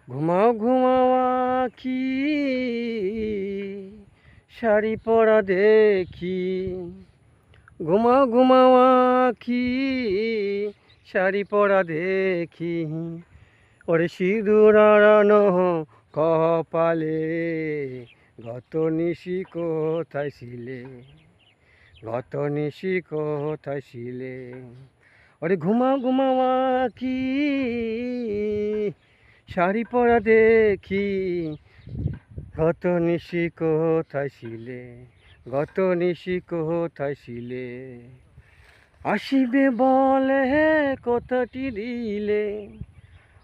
ঘুমাও ঘুমাও আখি, শাড়ি পরা দেখি। ঘুমাও ঘুমাও আখি, শাড়ি পরা দেখি। ওরে সিঁদুর আড়ানো কপালে, গত নিশি কোথায় ছিলে, গত নিশি কোথায় ছিলে। ওরে ঘুমাও ঘুমাও আখি, শাড়ি পরা দেখি। গত নিশি কোথায় ছিলে, গত নিশি কোথায় ছিলে। আসিবে বলে কথাটি দিলে,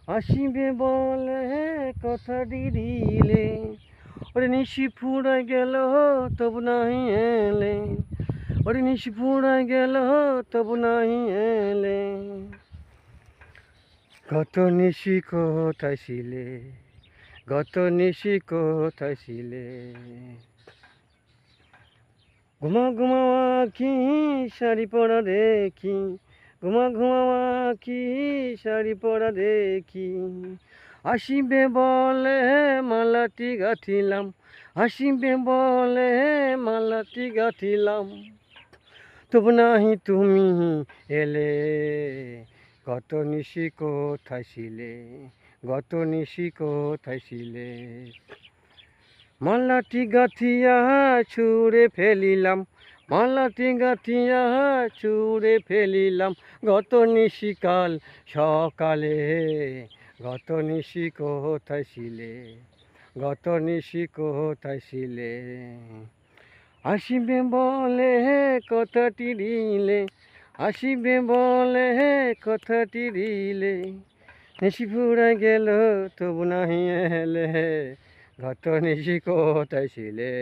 আসিবে বলে কথাটি দিলে। ওরে নিশি ফুরাই গেল তবু নাহি এলে, ওরে নিশি ফুরাই গেল তবু নাহি এলে। গত নিশি কোথায় ছিলে, গত নিশি কোথায় ছিলে। ঘুমা ঘুমাও আখি, শাড়ি পরা দেখি। ঘুমা ঘুমাও আখি, শাড়ি পরা দেখি। আসিবে বলে মালাটি গাঁথিলাম, আসিবে বলে মালাটি গাঁথিলাম। তবু নাহি তুমি এলে, গত নিশি কোথায় ছিলে, গত নিশি কোথায় ছিলে। মালাটি গাঁথিয়া ছুঁড়ে ফেলিলাম, মালাটি গাঁথিয়া ছুঁড়ে ফেলিলাম। গত নিশিকাল সকালে, গত নিশি কোথায় ছিলে, গত নিশি কোথায় ছিলে। আসিবে বলে কথাটি দিলে, আসিবে বলে কথাটি দিলে। নিশি ফুরাই গেল তবু নাহি এলে, গত নিশি কোথায় ছিলে।